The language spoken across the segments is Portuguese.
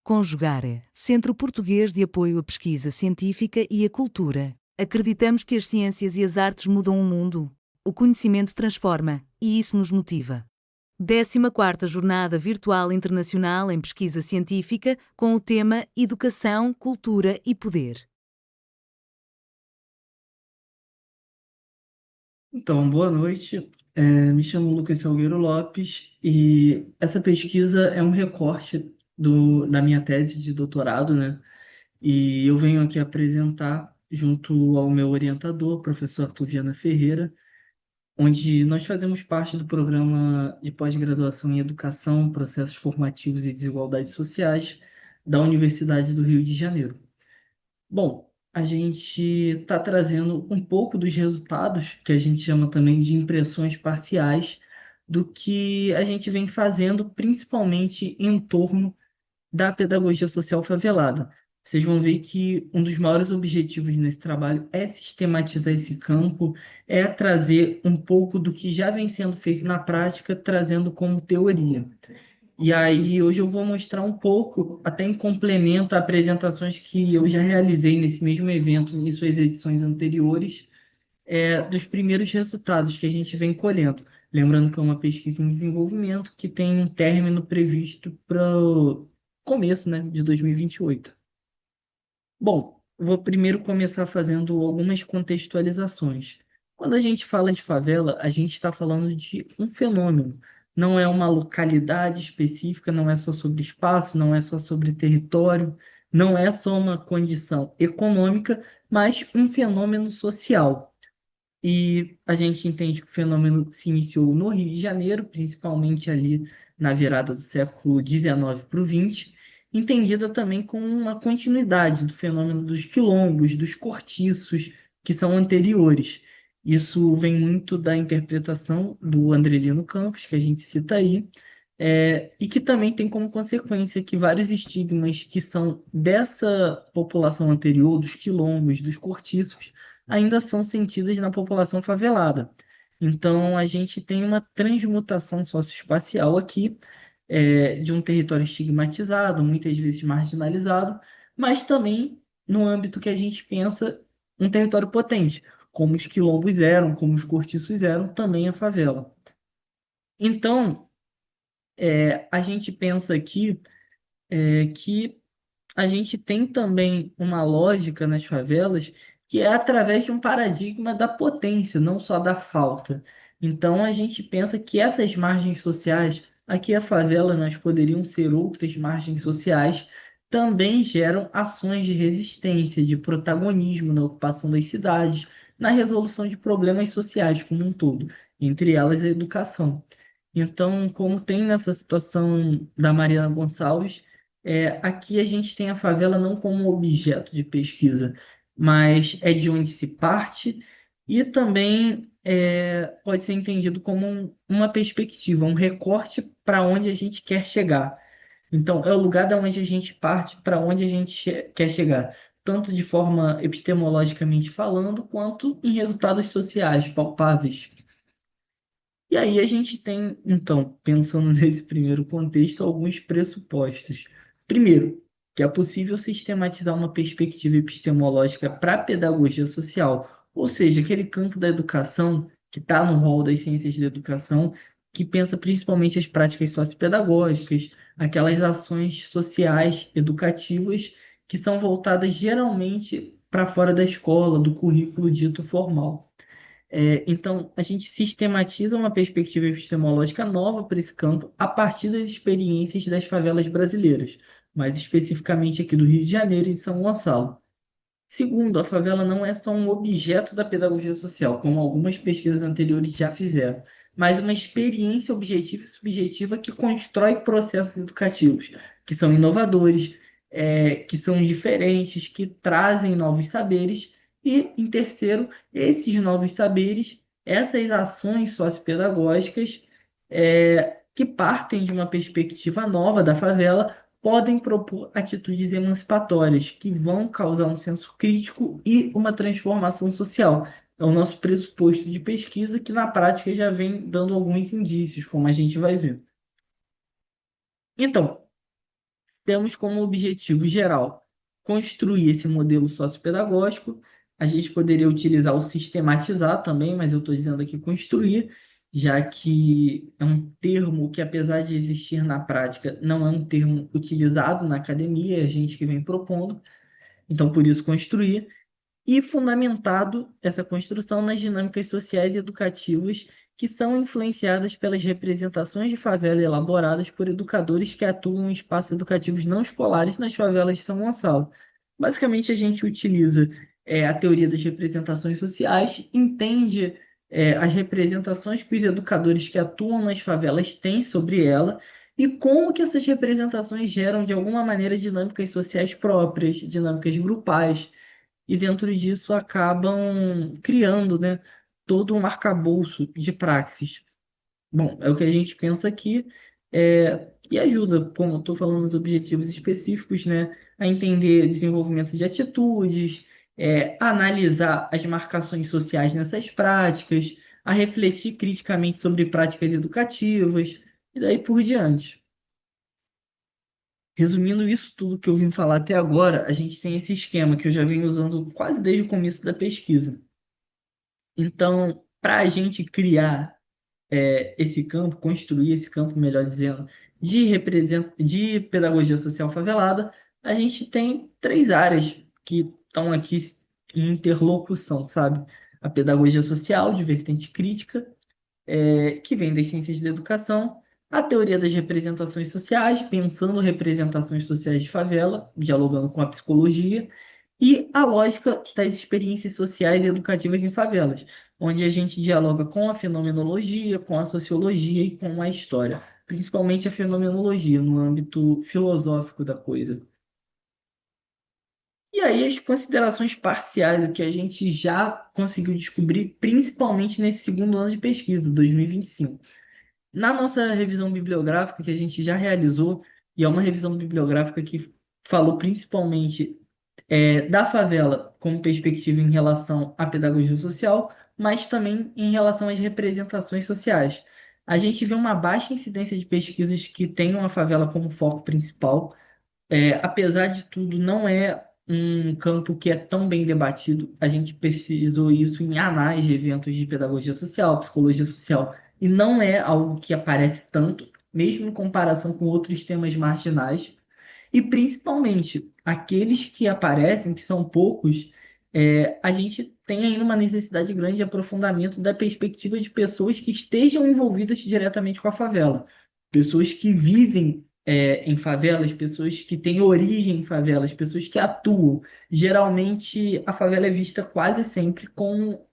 Conjugare, Centro Português de Apoio à Pesquisa Científica e à Cultura. Acreditamos que as ciências e as artes mudam o mundo. O conhecimento transforma, e isso nos motiva. 14ª Jornada Virtual Internacional em Pesquisa Científica, com o tema Educação, Cultura e Poder. Então, boa noite. Me chamo Lucas Salgueiro Lopes e essa pesquisa é um recorte da minha tese de doutorado, né? E eu venho aqui apresentar, junto ao meu orientador, professor Arthur Viana Ferreira, onde nós fazemos parte do programa de pós-graduação em Educação, Processos Formativos e Desigualdades Sociais da Universidade do Rio de Janeiro. Bom, a gente está trazendo um pouco dos resultados, que a gente chama também de impressões parciais, do que a gente vem fazendo, principalmente em torno da pedagogia social favelada. Vocês vão ver que um dos maiores objetivos nesse trabalho é sistematizar esse campo, é trazer um pouco do que já vem sendo feito na prática, trazendo como teoria. E aí, hoje eu vou mostrar um pouco, até em complemento a apresentações que eu já realizei nesse mesmo evento, em suas edições anteriores, dos primeiros resultados que a gente vem colhendo. Lembrando que é uma pesquisa em desenvolvimento que tem um término previsto para o começo, né, de 2028. Bom, vou primeiro começar fazendo algumas contextualizações. Quando a gente fala de favela, a gente está falando de um fenômeno. Não é uma localidade específica, não é só sobre espaço, não é só sobre território, não é só uma condição econômica, mas um fenômeno social. E a gente entende que o fenômeno se iniciou no Rio de Janeiro, principalmente ali na virada do século XIX para o XX, entendida também como uma continuidade do fenômeno dos quilombos, dos cortiços, que são anteriores. Isso vem muito da interpretação do Andrelino Campos, que a gente cita aí, e que também tem como consequência que vários estigmas que são dessa população anterior, dos quilombos, dos cortiços, ainda são sentidas na população favelada. Então, a gente tem uma transmutação socioespacial aqui, de um território estigmatizado, muitas vezes marginalizado, mas também no âmbito que a gente pensa um território potente, como os quilombos eram, como os cortiços eram, também a favela. Então, a gente pensa aqui que a gente tem também uma lógica nas favelas que é através de um paradigma da potência, não só da falta. Então a gente pensa que essas margens sociais, aqui a favela, mas poderiam ser outras margens sociais, também geram ações de resistência, de protagonismo na ocupação das cidades, na resolução de problemas sociais como um todo, entre elas a educação. Então, como tem nessa situação da Mariana Gonçalves, aqui a gente tem a favela não como objeto de pesquisa, mas é de onde se parte e também pode ser entendido como uma perspectiva, um recorte para onde a gente quer chegar. Então, é o lugar da onde a gente parte para onde a gente quer chegar, tanto de forma epistemologicamente falando, quanto em resultados sociais palpáveis. E aí a gente tem, então, pensando nesse primeiro contexto, alguns pressupostos. Primeiro, que é possível sistematizar uma perspectiva epistemológica para a pedagogia social, ou seja, aquele campo da educação que está no rol das ciências da educação, que pensa principalmente as práticas sociopedagógicas, aquelas ações sociais, educativas, que são voltadas geralmente para fora da escola, do currículo dito formal. Então, a gente sistematiza uma perspectiva epistemológica nova para esse campo a partir das experiências das favelas brasileiras, mais especificamente aqui do Rio de Janeiro e de São Gonçalo. Segundo, a favela não é só um objeto da pedagogia social, como algumas pesquisas anteriores já fizeram, mas uma experiência objetiva e subjetiva que constrói processos educativos, que são inovadores, que são diferentes, que trazem novos saberes, e, em terceiro, esses novos saberes, essas ações sociopedagógicas, que partem de uma perspectiva nova da favela, podem propor atitudes emancipatórias que vão causar um senso crítico e uma transformação social. É o nosso pressuposto de pesquisa que na prática já vem dando alguns indícios, como a gente vai ver. Então, temos como objetivo geral construir esse modelo sociopedagógico. A gente poderia utilizar o sistematizar também, mas eu estou dizendo aqui construir, já que é um termo que, apesar de existir na prática, não é um termo utilizado na academia, é a gente que vem propondo. Então, por isso, construir e fundamentado essa construção nas dinâmicas sociais e educativas que são influenciadas pelas representações de favela elaboradas por educadores que atuam em espaços educativos não escolares nas favelas de São Gonçalo. Basicamente, a gente utiliza a teoria das representações sociais, entende as representações que os educadores que atuam nas favelas têm sobre ela e como que essas representações geram, de alguma maneira, dinâmicas sociais próprias, dinâmicas grupais, e dentro disso acabam criando, né, todo um arcabouço de praxis. Bom, é o que a gente pensa aqui, e ajuda, como eu estou falando, os objetivos específicos, né, a entender desenvolvimento de atitudes, a analisar as marcações sociais nessas práticas, a refletir criticamente sobre práticas educativas, e daí por diante. Resumindo isso tudo que eu vim falar até agora, a gente tem esse esquema que eu já venho usando quase desde o começo da pesquisa. Então, para a gente criar esse campo, construir esse campo, melhor dizendo, de pedagogia social favelada, a gente tem três áreas que estão aqui em interlocução, sabe? A pedagogia social, de vertente crítica, que vem das ciências da educação, a teoria das representações sociais, pensando representações sociais de favela, dialogando com a psicologia, e a lógica das experiências sociais e educativas em favelas, onde a gente dialoga com a fenomenologia, com a sociologia e com a história, principalmente a fenomenologia, no âmbito filosófico da coisa. E aí as considerações parciais, o que a gente já conseguiu descobrir, principalmente nesse segundo ano de pesquisa, 2025. Na nossa revisão bibliográfica que a gente já realizou, e é uma revisão bibliográfica que falou principalmente da favela como perspectiva em relação à pedagogia social, mas também em relação às representações sociais. A gente vê uma baixa incidência de pesquisas que tenham a favela como foco principal. Apesar de tudo, não é um campo que é tão bem debatido. A gente pesquisou isso em anais de eventos de pedagogia social, psicologia social, e não é algo que aparece tanto, mesmo em comparação com outros temas marginais. E principalmente aqueles que aparecem, que são poucos, a gente tem ainda uma necessidade grande de aprofundamento da perspectiva de pessoas que estejam envolvidas diretamente com a favela, pessoas que vivem em favelas, pessoas que têm origem em favelas, pessoas que atuam. Geralmente a favela é vista quase sempre com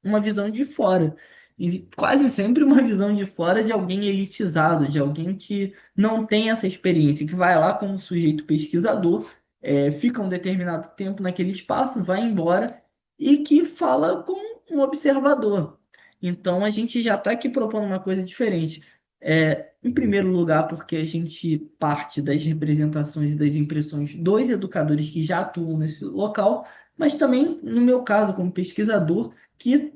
uma visão de fora. E quase sempre uma visão de fora de alguém elitizado, de alguém que não tem essa experiência, que vai lá como sujeito pesquisador, fica um determinado tempo naquele espaço, vai embora e que fala como um observador. Então a gente já está aqui propondo uma coisa diferente. Em primeiro lugar, porque a gente parte das representações e das impressões dos educadores que já atuam nesse local, mas também, no meu caso, como pesquisador, que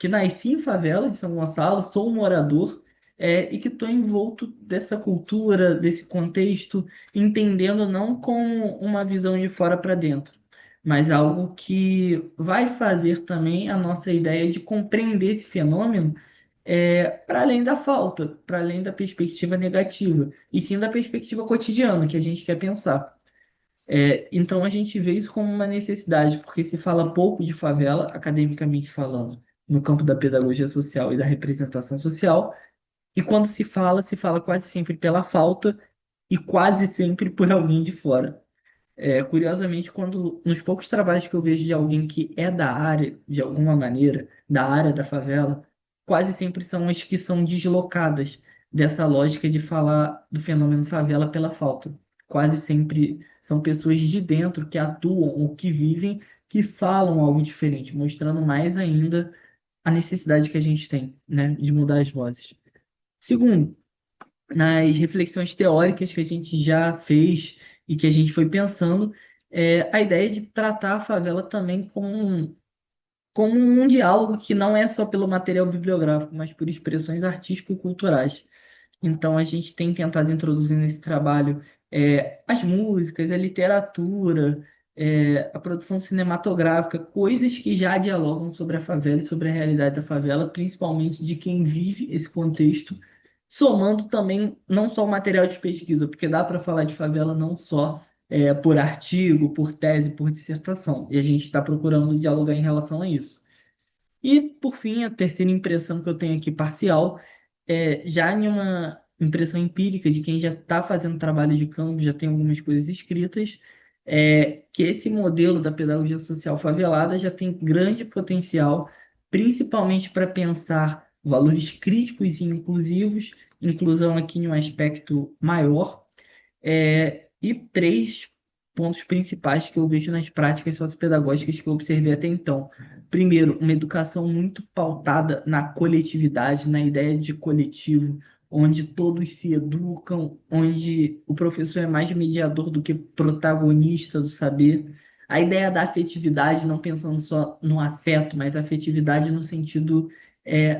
nasci em favela de São Gonçalo, sou um morador, e que estou envolto dessa cultura, desse contexto, entendendo não com uma visão de fora para dentro, mas algo que vai fazer também a nossa ideia de compreender esse fenômeno para além da falta, para além da perspectiva negativa, e sim da perspectiva cotidiana que a gente quer pensar. Então a gente vê isso como uma necessidade, porque se fala pouco de favela, academicamente falando, no campo da pedagogia social e da representação social, e quando se fala quase sempre pela falta e quase sempre por alguém de fora. Curiosamente, quando nos poucos trabalhos que eu vejo de alguém que é da área, de alguma maneira, da área da favela, quase sempre são as que são deslocadas dessa lógica de falar do fenômeno favela pela falta. Quase sempre são pessoas de dentro que atuam ou que vivem, que falam algo diferente, mostrando mais ainda a necessidade que a gente tem, né, de mudar as vozes. Segundo, nas reflexões teóricas que a gente já fez e que a gente foi pensando, a ideia de tratar a favela também como um diálogo que não é só pelo material bibliográfico, mas por expressões artístico-culturais. Então a gente tem tentado introduzir nesse trabalho as músicas, a literatura, a produção cinematográfica, coisas que já dialogam sobre a favela e sobre a realidade da favela, principalmente de quem vive esse contexto, somando também não só o material de pesquisa, porque dá para falar de favela não só por artigo, por tese, por dissertação, e a gente está procurando dialogar em relação a isso. E, por fim, a terceira impressão que eu tenho aqui, parcial, já em uma impressão empírica de quem já está fazendo trabalho de campo, já tem algumas coisas escritas, que esse modelo da pedagogia social favelada já tem grande potencial, principalmente para pensar valores críticos e inclusivos, inclusão aqui em um aspecto maior, e três pontos principais que eu vejo nas práticas sociopedagógicas que eu observei até então. Primeiro, uma educação muito pautada na coletividade, na ideia de coletivo, onde todos se educam, onde o professor é mais mediador do que protagonista do saber. A ideia da afetividade, não pensando só no afeto, mas afetividade no sentido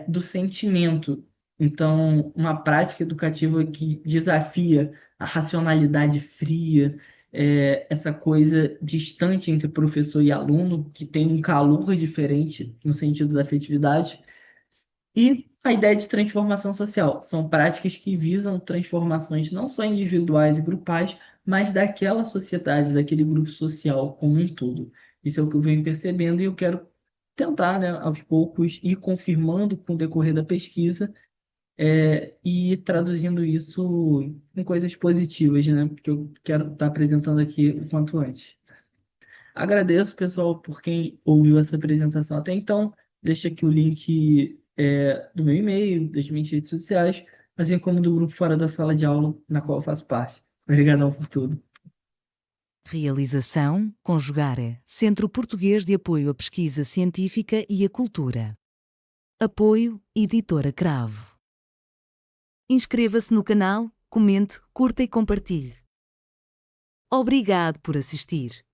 do sentimento. Então, uma prática educativa que desafia a racionalidade fria, essa coisa distante entre professor e aluno, que tem um calor diferente no sentido da afetividade, e a ideia de transformação social. São práticas que visam transformações não só individuais e grupais, mas daquela sociedade, daquele grupo social como um todo. Isso é o que eu venho percebendo e eu quero tentar, né, aos poucos, ir confirmando com o decorrer da pesquisa e traduzindo isso em coisas positivas, né? Porque eu quero estar apresentando aqui o quanto antes. Agradeço, pessoal, por quem ouviu essa apresentação até então. Deixa aqui o link do meu e-mail, das minhas redes sociais, assim como do grupo Fora da Sala de Aula, na qual eu faço parte. Obrigadão por tudo. Realização, Conjugare, Centro Português de Apoio à Pesquisa Científica e à Cultura. Apoio, Editora Cravo. Inscreva-se no canal, comente, curta e compartilhe. Obrigado por assistir.